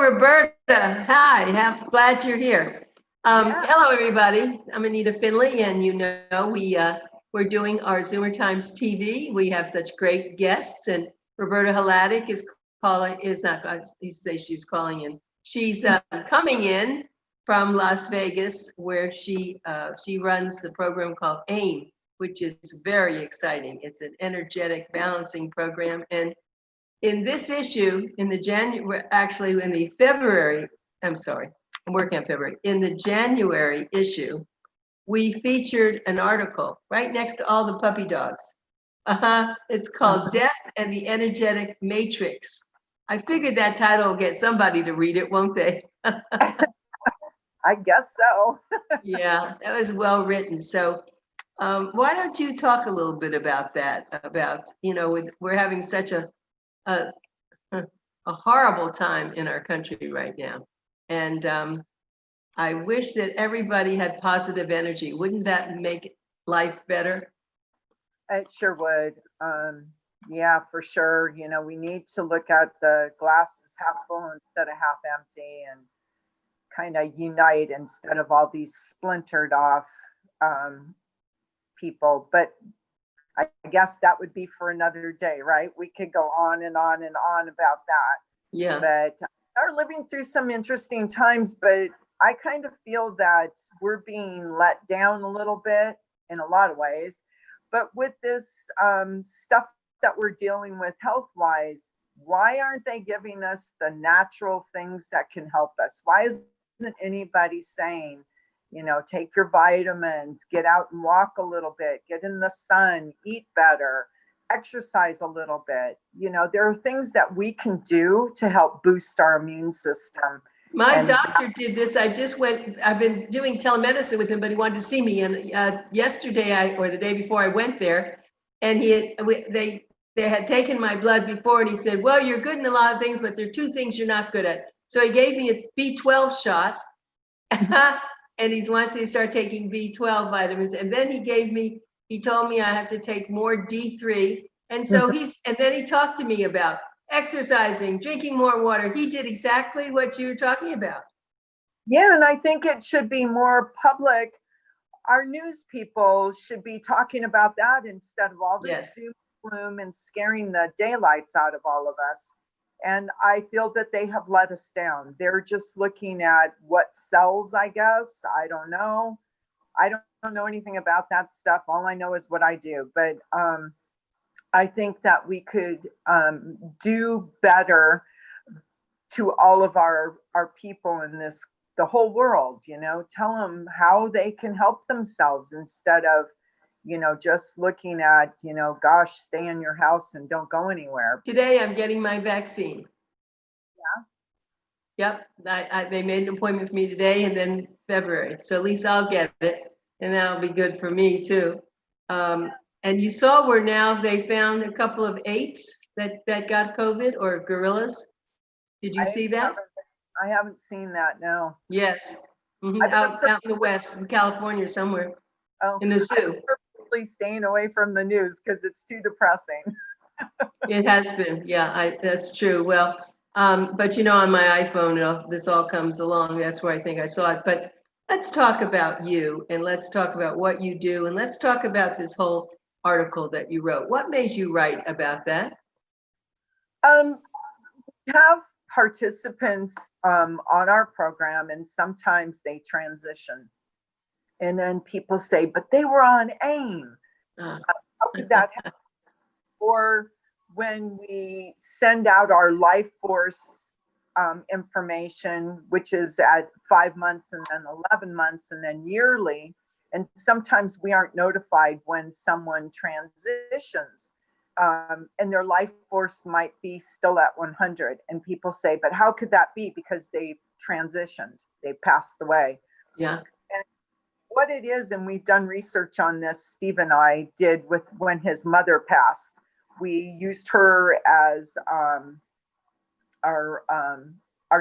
Roberta. Hi, glad you're here. Yeah. Hello, everybody. I'm Anita Finley, and we're doing our Zoomer Times TV. We have such great guests, and Roberta Hladek she's calling in. She's coming in from Las Vegas, where she runs the program called AIM, which is very exciting. It's an energetic balancing program, and in this issue, in the February, I'm sorry, I'm working on February. In the January issue, we featured an article right next to all the puppy dogs. It's called Death and the Energetic Matrix. I figured that title will get somebody to read it, won't they? I guess so. Yeah, that was well written. So why don't you talk a little bit about that? We're having such a horrible time in our country right now. And I wish that everybody had positive energy. Wouldn't that make life better? It sure would. Yeah, for sure. We need to look at the glass as half full instead of half empty, and kind of unite instead of all these splintered off people. But I guess that would be for another day, right? We could go on and on and on about that. Yeah. But we're living through some interesting times, but I kind of feel that we're being let down a little bit in a lot of ways. But with this stuff that we're dealing with health-wise, why aren't they giving us the natural things that can help us? Why isn't anybody saying, take your vitamins, get out and walk a little bit, get in the sun, eat better, exercise a little bit. There are things that we can do to help boost our immune system. My doctor did this. I've been doing telemedicine with him, but he wanted to see me. And yesterday or the day before I went there, and they had taken my blood before, and he said, well, you're good in a lot of things, but there are two things you're not good at. So he gave me a B12 shot. And he wants me to start taking B12 vitamins. And then he told me I have to take more D3. And so then he talked to me about exercising, drinking more water. He did exactly what you were talking about. Yeah, and I think it should be more public. Our news people should be talking about that instead of all this doom and gloom and scaring the daylights out of all of us. And I feel that they have let us down. They're just looking at what sells, I guess. I don't know. I don't know anything about that stuff. All I know is what I do. But I think that we could do better to all of our people in the whole world, tell them how they can help themselves instead of, just looking at, gosh, stay in your house and don't go anywhere. Today, I'm getting my vaccine. Yeah. Yep. They made an appointment for me today and then February. So at least I'll get it. And that'll be good for me too. And you saw where now they found a couple of apes that got COVID, or gorillas. Did you see that? I haven't seen that, no. Yes. Out in the West, in California somewhere. Oh, in the zoo. I'm staying away from the news because it's too depressing. It has been, yeah, that's true. Well, but on my iPhone, this all comes along. That's where I think I saw it. But let's talk about you, and let's talk about what you do, and let's talk about this whole article that you wrote. What made you write about that? We have participants on our program, and sometimes they transition. And then people say, but they were on AIM. How could that happen? Or when we send out our life force information, which is at 5 months and then 11 months and then yearly, and sometimes we aren't notified when someone transitions, and their life force might be still at 100. And people say, but how could that be? Because they transitioned, they passed away. Yeah. And what it is, and we've done research on this, Steve and I did, with when his mother passed. We used her as our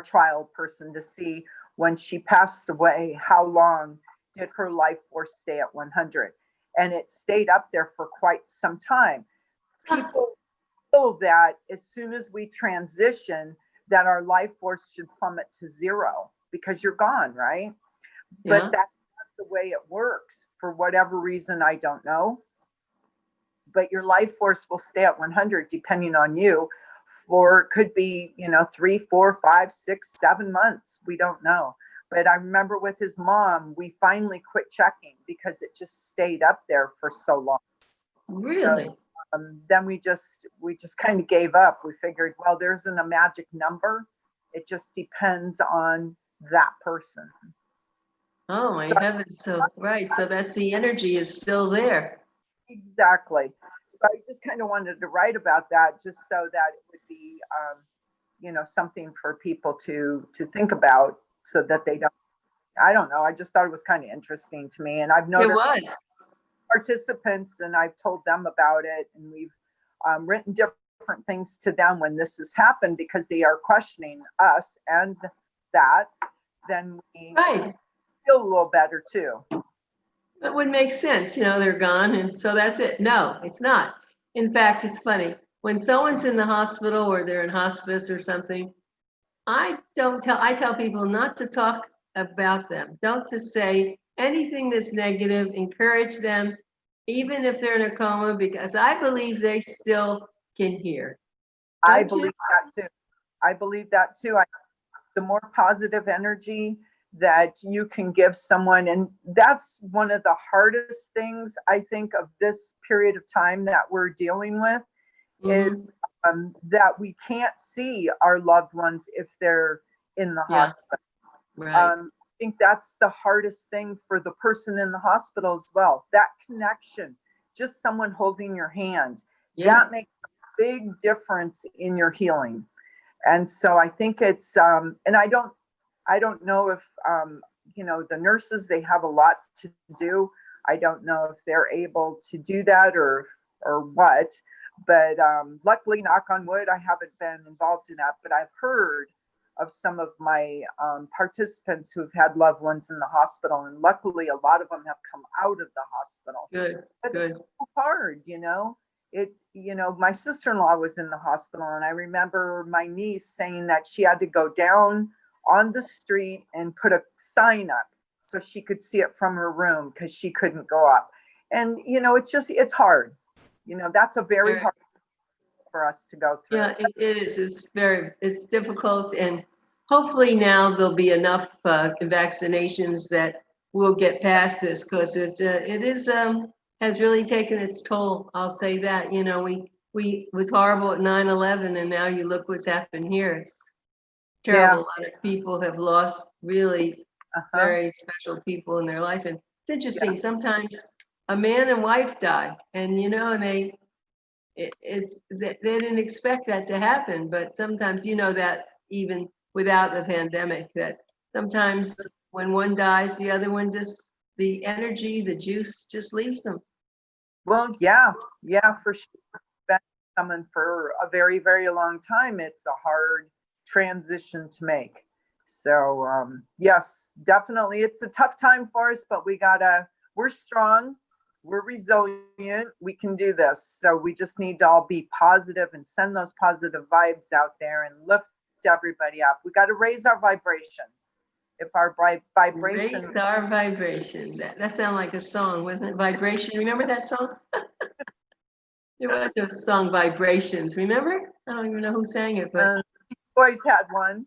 trial person to see when she passed away, how long did her life force stay at 100? And it stayed up there for quite some time. People feel that as soon as we transition, that our life force should plummet to zero because you're gone, right? But Yeah. that's not the way it works for whatever reason, I don't know. But your life force will stay at 100 depending on you for, it could be, 3, 4, 5, 6, 7 months. We don't know. But I remember with his mom, we finally quit checking because it just stayed up there for so long. Really? So then we just kind of gave up. We figured, well, there isn't a magic number. It just depends on that person. Oh my So heavens. So, right. So that's the energy is still there. exactly. So I just kind of wanted to write about that just so that it would be, something for people to think about so that they don't, I don't know. I just thought it was kind of interesting to me. And I've It noticed was. participants and I've told them about it, and we've written different things to them when this has happened because they are questioning us, and that then we Right. feel a little better too. That would make sense. They're gone. And so that's it. No, it's not. In fact, it's funny. When someone's in the hospital or they're in hospice or something, I tell people not to talk about them. Don't to say anything that's negative. Encourage them, even if they're in a coma, because I believe they still can hear. I Don't you? believe that too. I believe that too. The more positive energy that you can give someone, and that's one of the hardest things I think of this period of time that we're dealing with, is that we can't see our loved ones if they're in the Yeah. hospital. Right. I think that's the hardest thing for the person in the hospital as well. That connection, just someone holding your hand, Yeah. that makes a big difference in your healing. And so I think it's, and I don't know if, the nurses, they have a lot to do. I don't know if they're able to do that or what, but luckily, knock on wood, I haven't been involved in that, but I've heard of some of my participants who've had loved ones in the hospital, and luckily a lot of them have come out of the hospital. Good. But Good. it's so hard, my sister-in-law was in the hospital, and I remember my niece saying that she had to go down on the street and put a sign up so she could see it from her room because she couldn't go up. And, it's hard. That's a very hard for us to go through. Yeah, it is. It's difficult. And hopefully now there'll be enough vaccinations that we'll get past this, because it has really taken its toll. I'll say that. We was horrible at 9/11, and now you look what's happened here. It's terrible. A lot of people have lost really very special people in their life. And it's interesting. Sometimes a man and wife die, and and they didn't expect that to happen. But sometimes that even without the pandemic, that sometimes when one dies, the other one just, the energy, the juice just leaves them. Well, yeah, for sure. Been someone for a very, very long time. It's a hard transition to make. So yes, definitely, it's a tough time for us, but we're strong, we're resilient, we can do this. So we just need to all be positive and send those positive vibes out there and lift everybody up. We got to raise our vibration. If our vibration, Raise our vibration. That sounded like a song, wasn't it? Vibration. Remember that song? There was a song, Vibrations. Remember? I don't even know who sang it, but boys had one.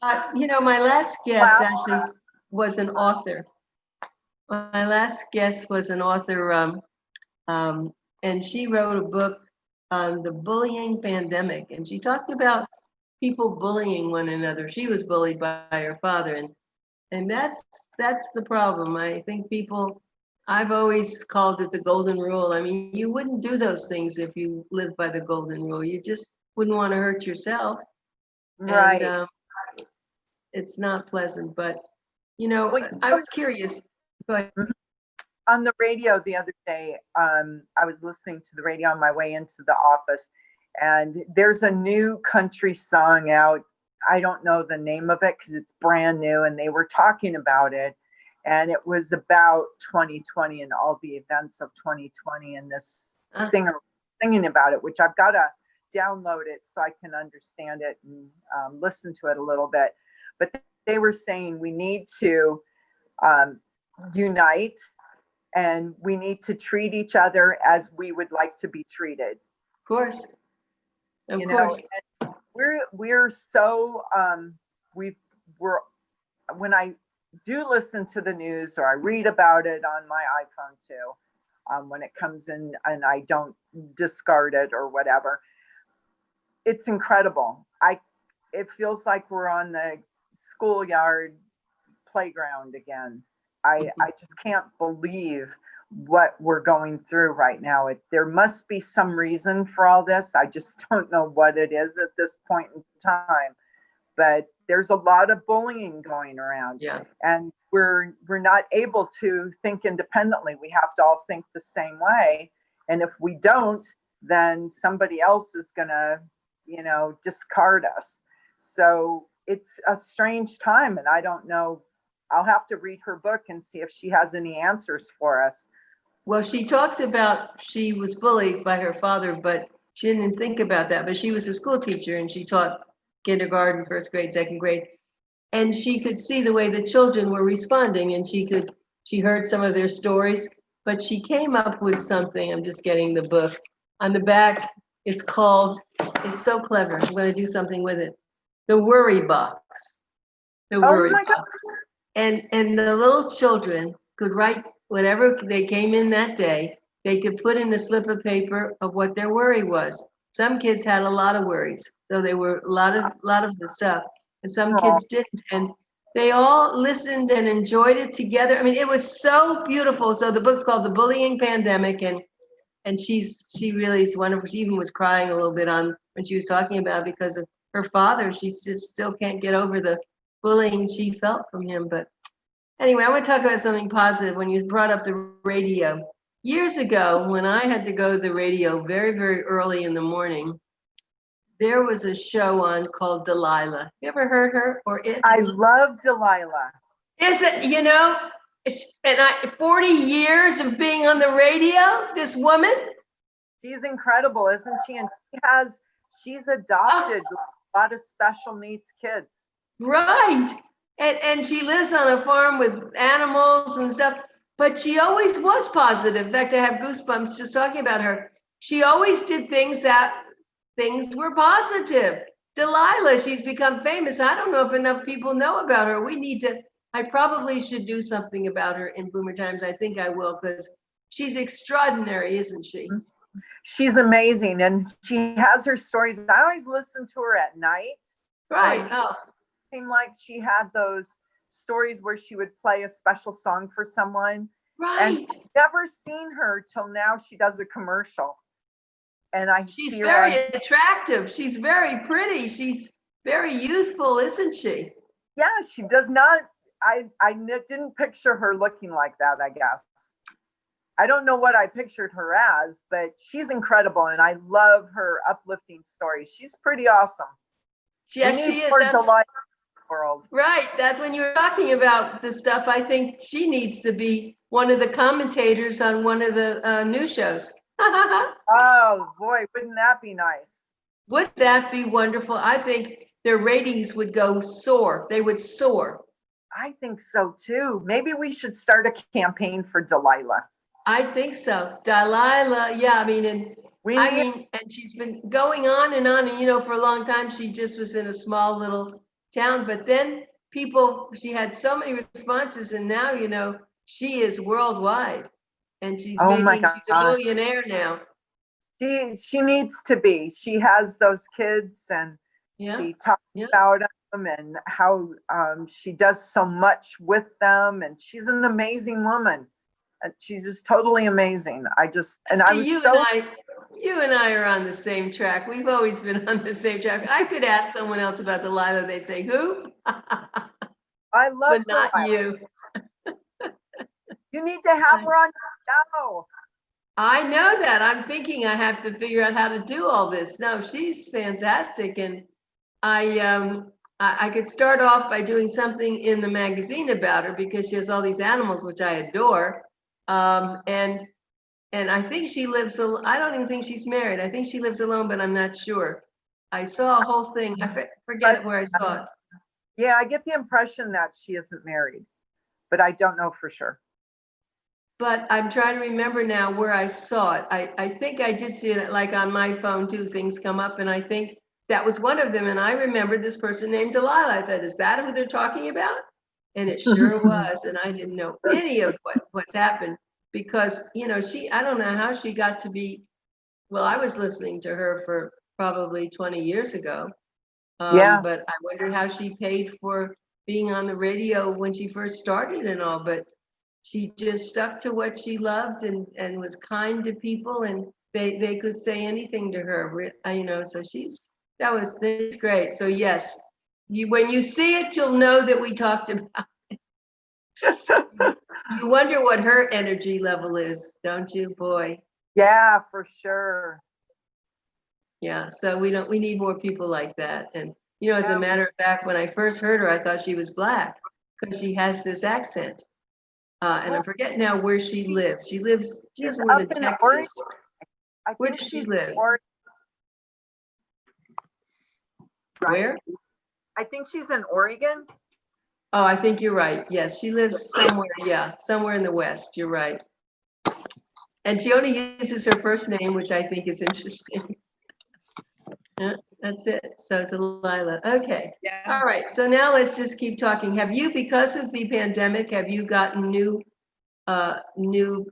my last guest actually was an author. My last guest was an author, and she wrote a book on the bullying pandemic, and she talked about people bullying one another. She was bullied by her father, and that's the problem. I think I've always called it the golden rule. I mean, you wouldn't do those things if you lived by the golden rule. You just wouldn't want to hurt yourself. Right. And it's not pleasant, but I was curious. Go ahead. On the radio the other day, I was listening to the radio on my way into the office, and there's a new country song out. I don't know the name of it because it's brand new, and they were talking about it, and it was about 2020 and all the events of 2020, and this singer singing about it, which I've got to download it so I can understand it and listen to it a little bit. But they were saying we need to unite, and we need to treat each other as we would like to be treated. Of course. Of You course. know, and we're so we're when I do listen to the news or I read about it on my iPhone too, when it comes in and I don't discard it or whatever, it's incredible. It feels like we're on the schoolyard playground again. I just can't believe what we're going through right now. There must be some reason for all this. I just don't know what it is at this point in time. But there's a lot of bullying going around. Yeah. And we're not able to think independently. We have to all think the same way. And if we don't, then somebody else is gonna, discard us. So it's a strange time, and I don't know. I'll have to read her book and see if she has any answers for us. Well, she talks about she was bullied by her father, but she didn't think about that. But she was a school teacher and she taught kindergarten, first grade, second grade. And she could see the way the children were responding, and she heard some of their stories, but she came up with something. I'm just getting the book. On the back, it's so clever. I'm going to do something with it. The Worry Box. The Worry Box. And the little children could write whatever they came in that day. They could put in a slip of paper of what their worry was. Some kids had a lot of worries, so they were a lot of the stuff, and some kids didn't. And they all listened and enjoyed it together. I mean, it was so beautiful. So the book's called The Bullying Pandemic, and she really is wonderful. She even was crying a little bit when she was talking about it because of her father. She just still can't get over the bullying she felt from him. But anyway, I want to talk about something positive. When you brought up the radio, years ago, when I had to go to the radio very, very early in the morning, there was a show on called Delilah. You ever heard her or it? I love Delilah. Is it, 40 years of being on the radio, this woman? She's incredible, isn't she? And she's adopted a lot of special needs kids. Right. And she lives on a farm with animals and stuff, but she always was positive. In fact, I have goosebumps just talking about her. She always did things were positive. Delilah, she's become famous. I don't know if enough people know about her. I probably should do something about her in Boomer Times. I think I will, because she's extraordinary, isn't she? She's amazing. And she has her stories. I always listen to her at night. Right. Oh. Seemed like she had those stories where she would play a special song for someone. Right. And I've never seen her till now. She does a commercial. And she's very attractive. She's very pretty. She's very youthful, isn't she? Yeah, she does not. I didn't picture her looking like that, I guess. I don't know what I pictured her as, but she's incredible. And I love her uplifting stories. She's pretty awesome. Yeah, she is. World. Right. That's when you were talking about the stuff. I think she needs to be one of the commentators on one of the news shows. Oh boy, wouldn't that be nice? Would that be wonderful? I think their ratings would soar. They would soar. I think so too. Maybe we should start a campaign for Delilah. I think so. Delilah, yeah. And she's been going on, and for a long time she just was in a small little town, but then she had so many responses, and now she is worldwide, and she's a millionaire now. She needs to be. She has those kids, and she talks about them and how she does so much with them, and she's an amazing woman. And she's just totally amazing. You and I are on the same track. We've always been on the same track. I could ask someone else about Delilah. They'd say, who? I love but not Delilah. you. You need to have her on the show. I know that. I'm thinking I have to figure out how to do all this. No, she's fantastic. And I could start off by doing something in the magazine about her, because she has all these animals, which I adore. And And I think she lives, I don't even think she's married. I think she lives alone, but I'm not sure. I saw a whole thing. I forget where I saw it. Yeah, I get the impression that she isn't married, but I don't know for sure. But I'm trying to remember now where I saw it. I think I did see it like on my phone too, things come up, and I think that was one of them. And I remember this person named Delilah. I thought, is that who they're talking about? And it sure was. And I didn't know any of what's happened because, you know, I don't know how she got to be, well, I was listening to her for probably 20 years ago. Yeah. But I wondered how she paid for being on the radio when she first started and all, but she just stuck to what she loved and was kind to people, and they could say anything to her, you know, so that's great. So yes, when you see it, you'll know that we talked about it. You wonder what her energy level is, don't you, boy? Yeah, for sure. Yeah, so we need more people like that. And, you know, as a matter of fact, when I first heard her, I thought she was Black because she has this accent. And I forget now where she lives. She doesn't live in Texas. Oregon. Where does she live? Where? I think she's in Oregon. Oh, I think you're right. Yes, she lives somewhere. Yeah, somewhere in the West. You're right. And she only uses her first name, which I think is interesting. Yeah, that's it. So Delilah. Okay. Yeah. All right. So now let's just keep talking. Have you, because of the pandemic, have you gotten new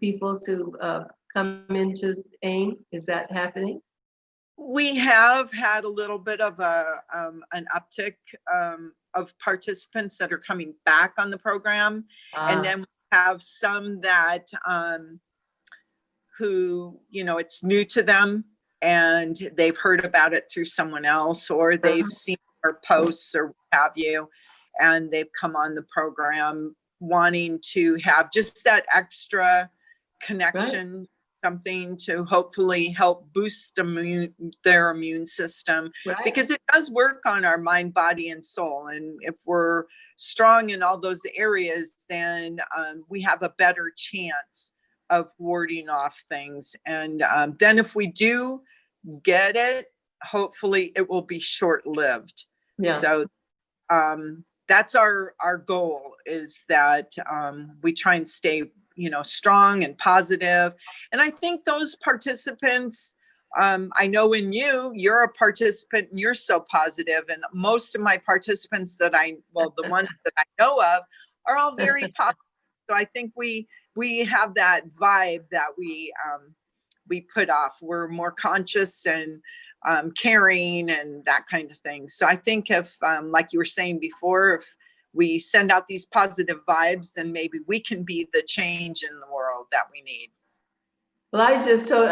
people to come into AIM? Is that happening? We have had a little bit of an uptick of participants that are coming back on the program, and then we have some that who, you know, it's new to them and they've heard about it through someone else, or they've seen our posts or what have you, and they've come on the program wanting to have just that extra connection. Right. Something to hopefully help boost their immune system, right. Because it does work on our mind, body, and soul. And if we're strong in all those areas, then we have a better chance of warding off things. And then if we do get it, hopefully it will be short-lived. Yeah. So that's our goal, is that we try and stay, you know, strong and positive. And I think those participants, I know in you're a participant and you're so positive, and most of my participants that the ones that I know of are all very positive. So I think we have that vibe that we put off. We're more conscious and caring and that kind of thing. So I think if, like you were saying before, if we send out these positive vibes, then maybe we can be the change in the world that we need. Well, I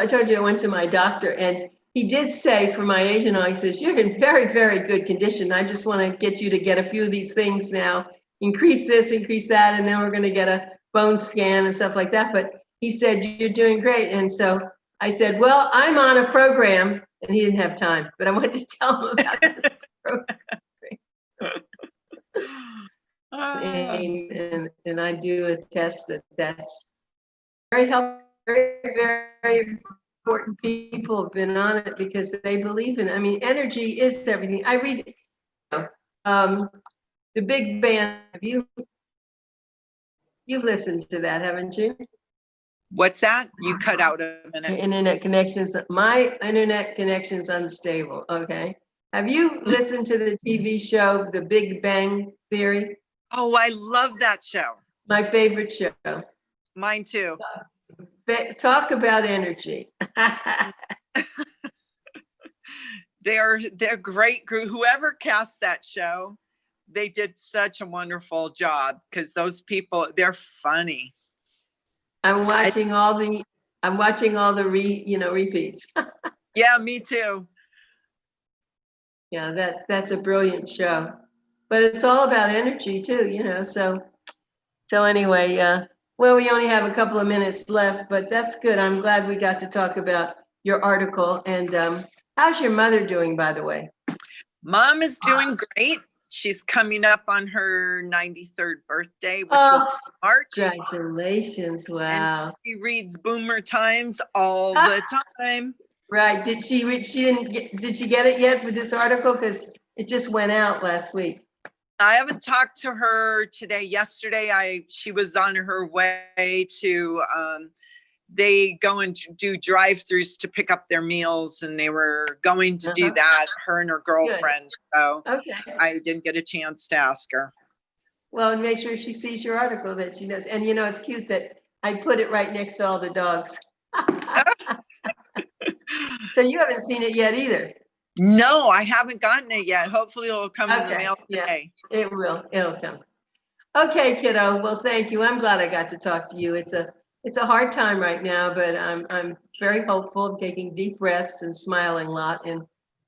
told you I went to my doctor, and he did say, for my age and all, he says, you're in very, very good condition. I just want to get you to get a few of these things now, increase this, increase that, and then we're going to get a bone scan and stuff like that. But he said, you're doing great. And so I said, well, I'm on a program, and he didn't have time, but I wanted to tell him about the program. And I do attest that's very helpful. Very, very important people have been on it because they believe in it. I mean, energy is everything. I read the Big Bang. You've listened to that, haven't you? What's that? You cut out a minute. My internet connection's unstable. Okay. Have you listened to the TV show, The Big Bang Theory? Oh, I love that show. My favorite show. Mine too. Talk about energy. They're great group. Whoever cast that show, they did such a wonderful job, because those people, they're funny. I'm watching all the repeats. Yeah, me too. Yeah, that's a brilliant show. But it's all about energy too, you know. So anyway, well, we only have a couple of minutes left, but that's good. I'm glad we got to talk about your article. And how's your mother doing, by the way? Mom is doing great. she's coming up on her 93rd birthday, which will Oh, be March. congratulations. And Wow. she reads Boomer Times all the time. Right. Did she did she get it yet with this article? Because it just went out last week. I haven't talked to her today. Yesterday, she was on her way to, they go and do drive-throughs to pick up their meals, and they were going to do that, her and her girlfriend. So Okay. I didn't get a chance to ask her. Well, and make sure she sees your article that she knows. And it's cute that I put it right next to all the dogs. So you haven't seen it yet either. No, I haven't gotten it yet. Hopefully it'll come in the mail today. Yeah, it will. It'll come. Okay, kiddo. Well, thank you. I'm glad I got to talk to you. It's a hard time right now, but I'm very hopeful. I'm taking deep breaths and smiling a lot, and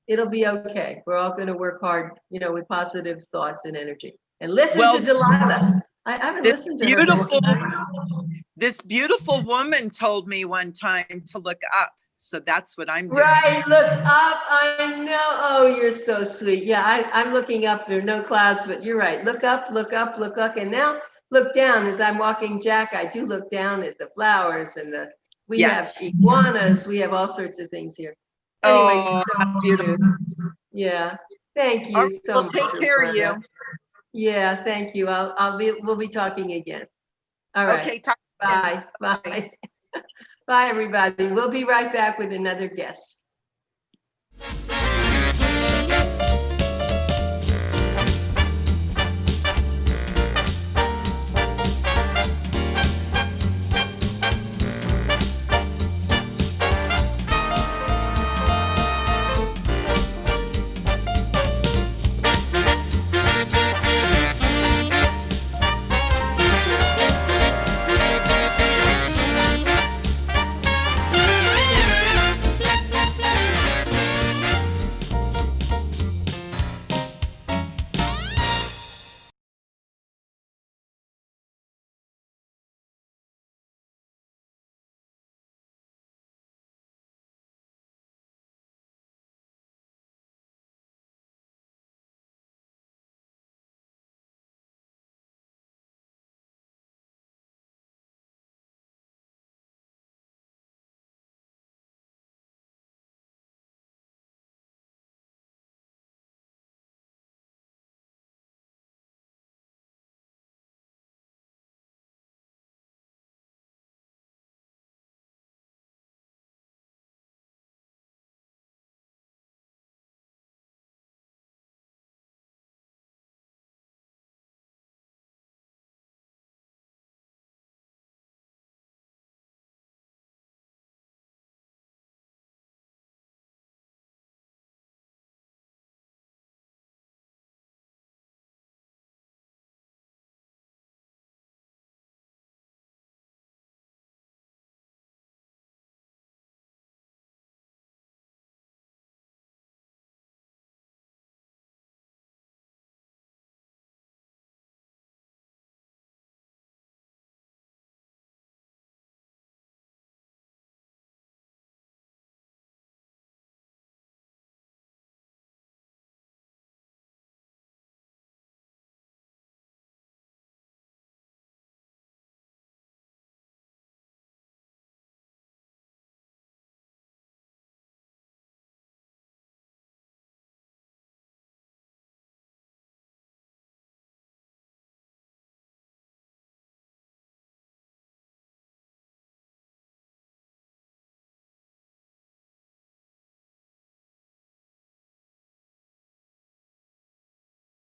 it'll be okay. We're all going to work hard, with positive thoughts and energy. And listen to Delilah. I haven't listened to her. This beautiful woman told me one time to look up. So that's what I'm doing. Right, look up. I know. Oh, you're so sweet. Yeah, I'm looking up. There are no clouds, but you're right. Look up, look up, look up. And now look down. As I'm walking Jack, I do look down at the flowers and we have iguanas. We have all sorts of things here. Anyway, you're so beautiful. Yeah. Thank you so much. We'll take care of you. Yeah, thank you. We'll be talking again. All right. Okay. Bye. Bye. Bye, everybody. We'll be right back with another guest.